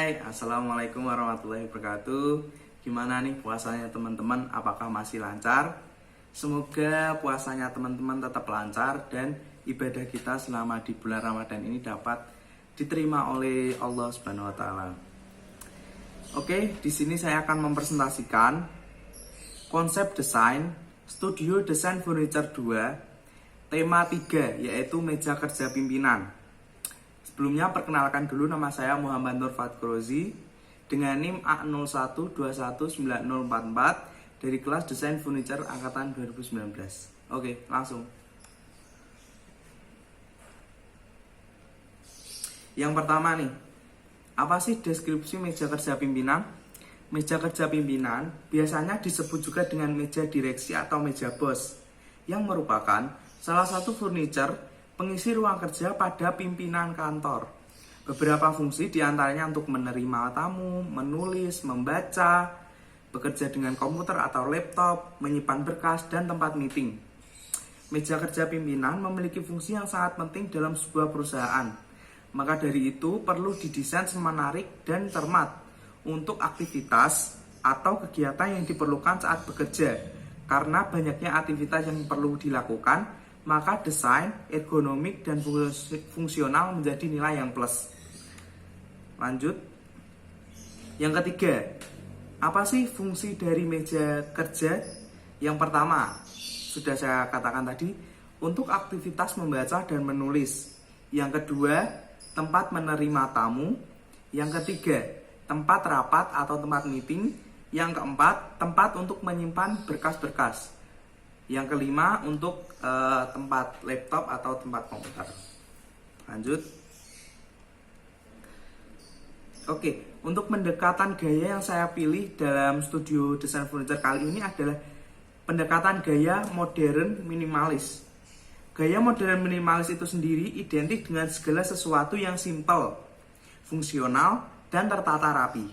Hai, Assalamualaikum warahmatullahi wabarakatuh. Gimana nih puasanya teman-teman? Apakah masih lancar? Semoga puasanya teman-teman tetap lancar dan ibadah kita selama di bulan Ramadan ini dapat diterima oleh Allah Subhanahu wa taala. Oke, di sini saya akan mempresentasikan konsep desain Studio Desain Furniture 2, tema 3 yaitu meja kerja pimpinan. Sebelumnya perkenalkan dulu, nama saya Muhammad Nur Fatkrozi dengan NIM A01219044 dari kelas Desain Furniture angkatan 2019. Oke, langsung. Yang pertama nih, apa sih deskripsi meja kerja pimpinan? Meja kerja pimpinan biasanya disebut juga dengan meja direksi atau meja bos, yang merupakan salah satu furniture pengisi ruang kerja pada pimpinan kantor. Beberapa fungsi diantaranya untuk menerima tamu, menulis, membaca, bekerja dengan komputer atau laptop, menyimpan berkas, dan tempat meeting. Meja kerja pimpinan memiliki fungsi yang sangat penting dalam sebuah perusahaan. Maka dari itu perlu didesain semenarik dan cermat untuk aktivitas atau kegiatan yang diperlukan saat bekerja. Karena banyaknya aktivitas yang perlu dilakukan, maka desain, ergonomik, dan fungsional menjadi nilai yang plus. Lanjut. Yang ketiga, apa sih fungsi dari meja kerja? Yang pertama, sudah saya katakan tadi, untuk aktivitas membaca dan menulis. Yang kedua, tempat menerima tamu. Yang ketiga, tempat rapat atau tempat meeting. Yang keempat, tempat untuk menyimpan berkas-berkas. Yang kelima, untuk tempat laptop atau tempat komputer. Lanjut. Oke, untuk pendekatan gaya yang saya pilih dalam studio desain furniture kali ini adalah pendekatan gaya modern minimalis. Gaya modern minimalis itu sendiri identik dengan segala sesuatu yang simpel, fungsional, dan tertata rapi.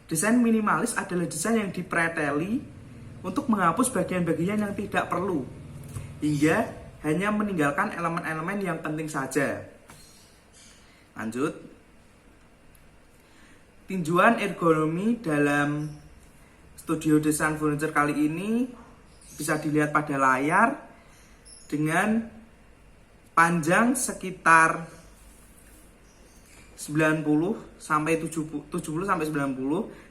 Desain minimalis adalah desain yang dipreteli untuk menghapus bagian-bagian yang tidak perlu, hingga hanya meninggalkan elemen-elemen yang penting saja. Lanjut. Tinjauan ergonomi dalam studio desain furniture kali ini bisa dilihat pada layar dengan panjang sekitar 90 sampai 90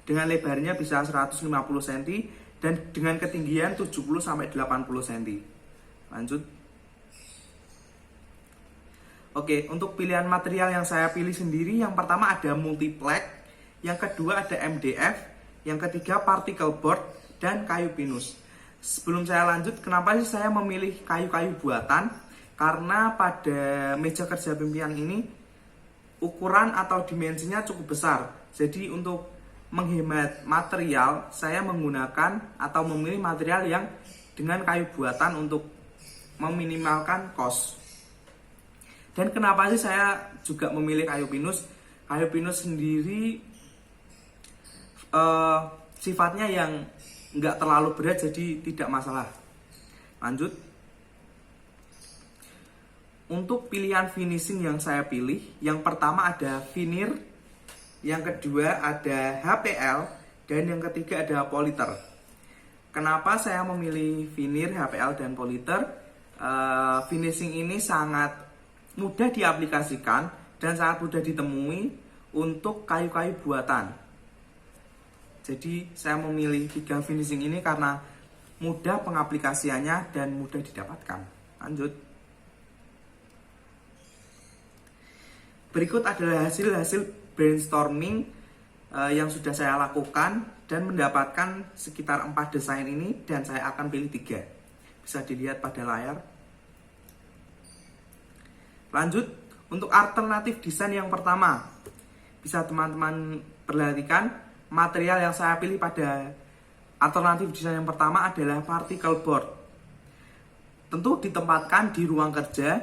dengan lebarnya bisa 150 cm dan dengan ketinggian 70 sampai 80 cm. Lanjut. Oke, untuk pilihan material yang saya pilih sendiri, yang pertama ada multiplex, yang kedua ada MDF, yang ketiga particle board, dan kayu pinus. Sebelum saya lanjut, kenapa sih saya memilih kayu-kayu buatan? Karena pada meja kerja pimpinan ini ukuran atau dimensinya cukup besar. Jadi untuk menghemat material, saya menggunakan atau memilih material yang dengan kayu buatan untuk meminimalkan cost. Dan kenapa sih saya juga memilih kayu pinus? Kayu pinus sendiri sifatnya yang nggak terlalu berat, jadi tidak masalah. Lanjut. Untuk pilihan finishing yang saya pilih, yang pertama ada veneer, yang kedua ada HPL, dan yang ketiga ada politer. Kenapa saya memilih veneer, HPL, dan politer? Finishing ini sangat mudah diaplikasikan dan sangat mudah ditemui untuk kayu-kayu buatan. Jadi saya memilih 3 finishing ini karena mudah pengaplikasiannya dan mudah didapatkan. Lanjut. Berikut adalah hasil brainstorming yang sudah saya lakukan dan mendapatkan sekitar 4 desain ini, dan saya akan pilih 3. Bisa dilihat pada layar. Lanjut, untuk alternatif desain yang pertama, bisa teman-teman perhatikan material yang saya pilih pada alternatif desain yang pertama adalah particle board. Tentu ditempatkan di ruang kerja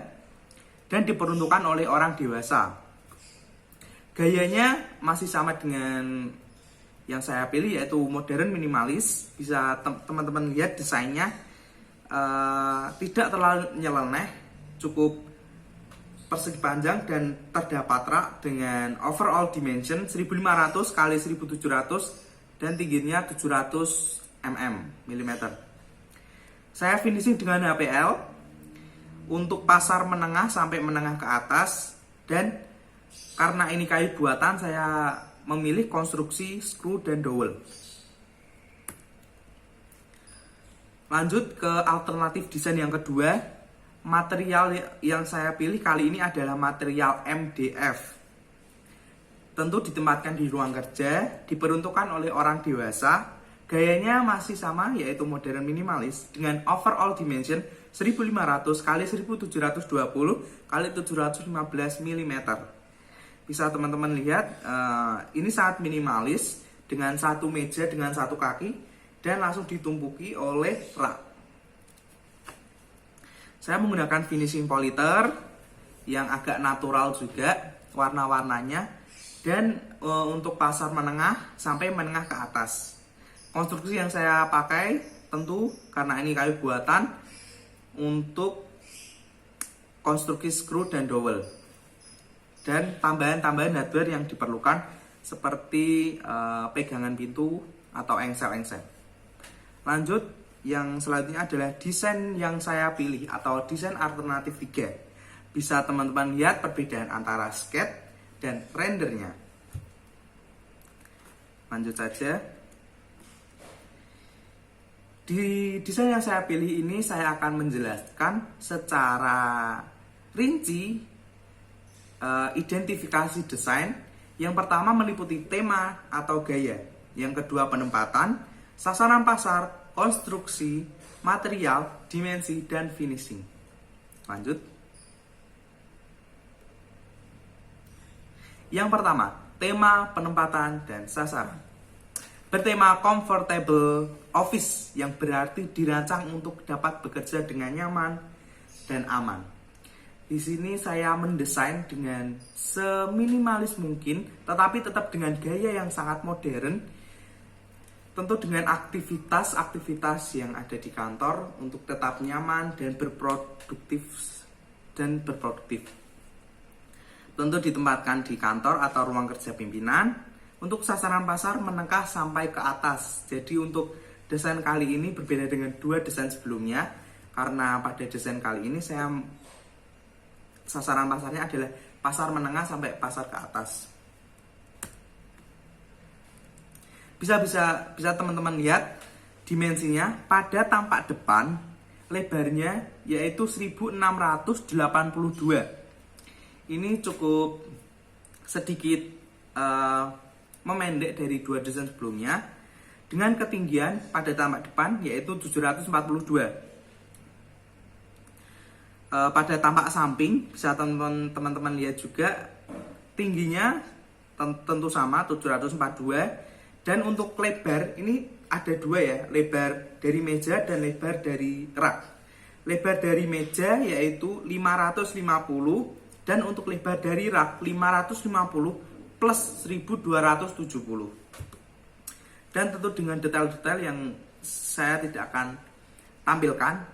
dan diperuntukkan oleh orang dewasa. Gayanya masih sama dengan yang saya pilih, yaitu modern minimalis. Bisa teman-teman lihat desainnya tidak terlalu nyeleneh, cukup persegi panjang dan terdapat rak dengan overall dimension 1500 kali 1700 dan tingginya 700 mm. Saya finishing dengan HPL untuk pasar menengah sampai menengah ke atas, dan karena ini kayu buatan saya memilih konstruksi screw dan dowel. Lanjut ke alternatif desain yang kedua. Material yang saya pilih kali ini adalah material MDF. Tentu ditempatkan di ruang kerja, diperuntukkan oleh orang dewasa. Gayanya masih sama, yaitu modern minimalis dengan overall dimension 1500 kali 1720 kali 715 mm. Bisa teman-teman lihat, ini sangat minimalis dengan satu meja dengan satu kaki dan langsung ditumpuki oleh rak. Saya menggunakan finishing politer yang agak natural juga warna-warnanya, dan untuk pasar menengah sampai menengah ke atas. Konstruksi yang saya pakai tentu karena ini kayu buatan untuk konstruksi screw dan dowel, dan tambahan-tambahan hardware yang diperlukan seperti pegangan pintu atau engsel-engsel. Lanjut, yang selanjutnya adalah desain yang saya pilih atau desain alternatif 3. Bisa teman-teman lihat perbedaan antara sketch dan rendernya. Lanjut saja. Di desain yang saya pilih ini saya akan menjelaskan secara rinci identifikasi desain. Yang pertama meliputi tema atau gaya. Yang kedua penempatan, sasaran pasar, konstruksi, material, dimensi, dan finishing. Lanjut. Yang pertama, tema, penempatan, dan sasaran. Bertema comfortable office, yang berarti dirancang untuk dapat bekerja dengan nyaman dan aman. Di sini saya mendesain dengan seminimalis mungkin, tetapi tetap dengan gaya yang sangat modern. Tentu dengan aktivitas-aktivitas yang ada di kantor untuk tetap nyaman dan berproduktif. Tentu ditempatkan di kantor atau ruang kerja pimpinan. Untuk sasaran pasar menengah sampai ke atas. Jadi untuk desain kali ini berbeda dengan dua desain sebelumnya, karena pada desain kali ini saya sasaran pasarnya adalah pasar menengah sampai pasar ke atas. Bisa teman-teman lihat dimensinya. Pada tampak depan lebarnya yaitu 1682. Ini cukup sedikit memendek dari dua desain sebelumnya, dengan ketinggian pada tampak depan yaitu 742. Pada tampak samping bisa teman-teman lihat juga tingginya tentu sama 742. Dan untuk lebar ini ada dua ya, lebar dari meja dan lebar dari rak. Lebar dari meja yaitu 550, dan untuk lebar dari rak 550 plus 1270. Dan tentu dengan detail-detail yang saya tidak akan tampilkan,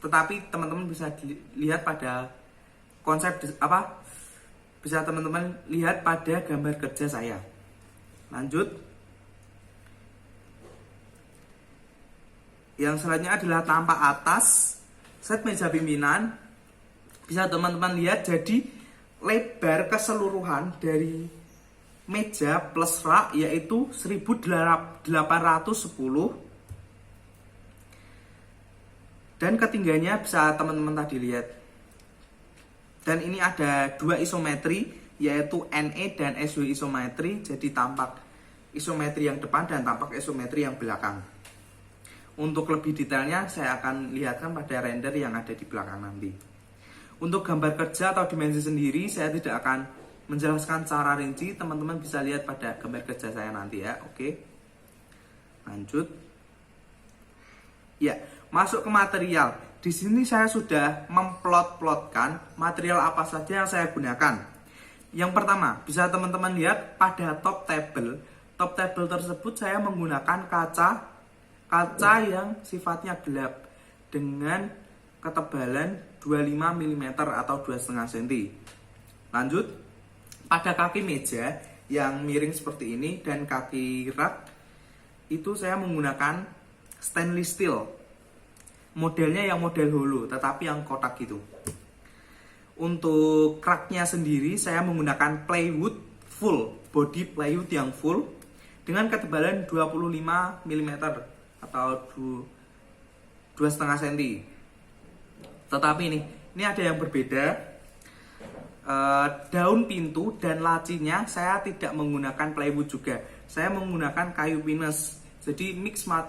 tetapi teman-teman bisa lihat pada konsep bisa teman-teman lihat pada gambar kerja saya. Lanjut. Yang selanjutnya adalah tampak atas set meja pimpinan. Bisa teman-teman lihat, jadi lebar keseluruhan dari meja plus rak yaitu 1810, dan ketinggiannya bisa teman-teman tadi lihat. Dan ini ada dua isometri yaitu NE dan SW isometri, jadi tampak isometri yang depan dan tampak isometri yang belakang. Untuk lebih detailnya saya akan lihatkan pada render yang ada di belakang nanti. Untuk gambar kerja atau dimensi sendiri saya tidak akan menjelaskan secara rinci, teman-teman bisa lihat pada gambar kerja saya nanti ya. Oke. Lanjut. Ya, masuk ke material. Di sini saya sudah memplot-plotkan material apa saja yang saya gunakan. Yang pertama, bisa teman-teman lihat pada top table. Top table tersebut saya menggunakan kaca yang sifatnya gelap dengan ketebalan 25 mm atau 2,5 cm. Lanjut, pada kaki meja yang miring seperti ini dan kaki rak itu saya menggunakan stainless steel. Modelnya yang model holo, tetapi yang kotak gitu. Untuk raknya sendiri saya menggunakan plywood full, body plywood yang full dengan ketebalan 25 mm atau 2,5 cm. Tetapi ini ada yang berbeda. Daun pintu dan lacinya saya tidak menggunakan plywood juga. Saya menggunakan kayu pinus. Jadi mix 3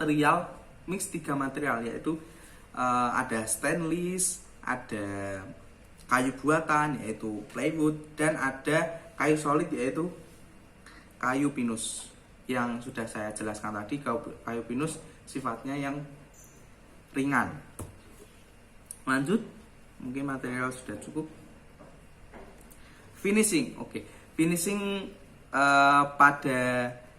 material, yaitu ada stainless, ada kayu buatan yaitu plywood, dan ada kayu solid yaitu kayu pinus. Yang sudah saya jelaskan tadi, kayu pinus sifatnya yang ringan. Lanjut, mungkin material sudah cukup. Finishing, finishing pada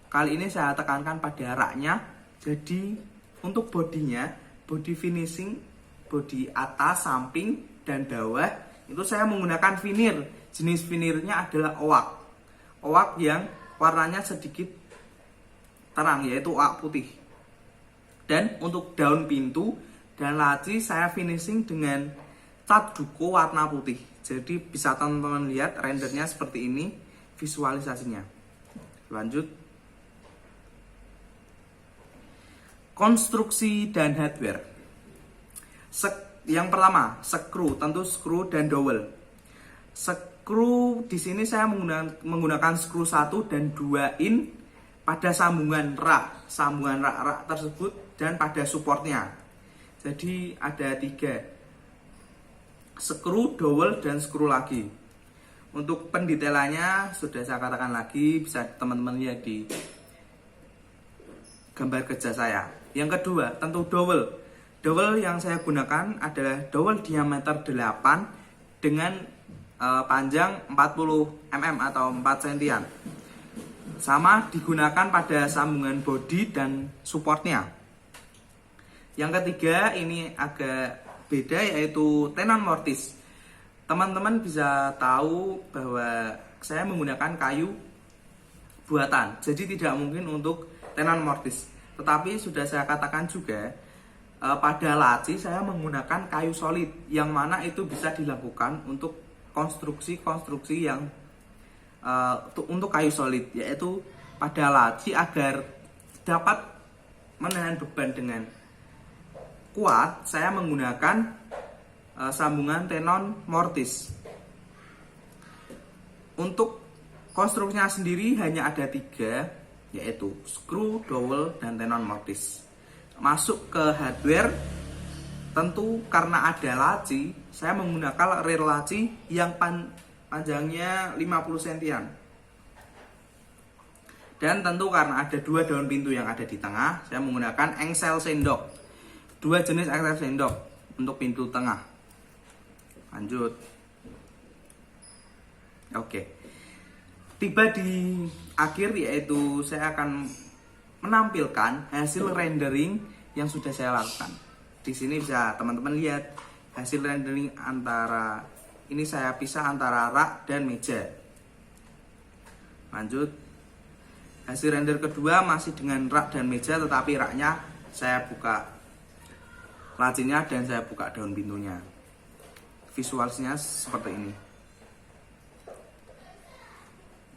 kali ini saya tekankan pada raknya. Jadi untuk bodinya, body finishing, body atas, samping, dan bawah itu saya menggunakan veneer. Jenis veneernya adalah oak yang warnanya sedikit terang, yaitu oak putih. Dan untuk daun pintu dan laci saya finishing dengan cat duko warna putih. Jadi bisa teman-teman lihat rendernya seperti ini visualisasinya. Lanjut, konstruksi dan hardware. Yang pertama, skru, tentu skru dan dowel. Skru di sini saya menggunakan skru 1 dan 2 in pada sambungan rak tersebut dan pada supportnya. Jadi ada 3, skru, dowel, dan skru lagi. Untuk pendetailannya sudah saya katakan lagi, bisa teman-teman lihat di gambar kerja saya. Yang kedua, tentu dowel. Dowel yang saya gunakan adalah dowel diameter 8 dengan panjang 40 mm atau 4 cm. Sama digunakan pada sambungan bodi dan supportnya. Yang ketiga, ini agak beda, yaitu tenon mortis. Teman-teman bisa tahu bahwa saya menggunakan kayu buatan, jadi tidak mungkin untuk tenon mortis. Tetapi sudah saya katakan juga, pada laci saya menggunakan kayu solid, yang mana itu bisa dilakukan untuk konstruksi yang untuk kayu solid, yaitu pada laci agar dapat menahan beban dengan kuat, saya menggunakan sambungan tenon mortis. Untuk konstruksinya sendiri hanya ada 3, yaitu skru, dowel, dan tenon mortis. Masuk ke hardware, tentu karena ada laci, saya menggunakan rear laci yang panjangnya 50 cm. Dan tentu karena ada 2 daun pintu yang ada di tengah, saya menggunakan engsel sendok. 2 jenis engsel sendok untuk pintu tengah. Lanjut. Tiba di akhir, yaitu saya akan menampilkan hasil rendering yang sudah saya lakukan. Di sini bisa teman-teman lihat hasil rendering antara ini, saya pisah antara rak dan meja. Lanjut. Hasil render kedua masih dengan rak dan meja, tetapi raknya saya buka lacinya dan saya buka daun pintunya. Visualnya seperti ini.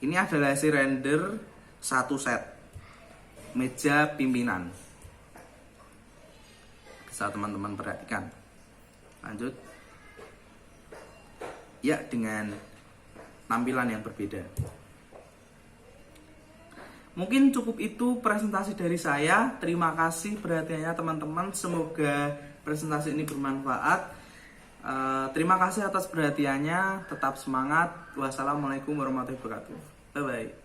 Ini adalah hasil render 1 set meja pimpinan. Bisa teman-teman perhatikan. Lanjut. Ya, dengan tampilan yang berbeda. Mungkin cukup itu presentasi dari saya. Terima kasih perhatiannya teman-teman. Semoga presentasi ini bermanfaat. Terima kasih atas perhatiannya. Tetap semangat. Wassalamualaikum warahmatullahi wabarakatuh. Bye bye.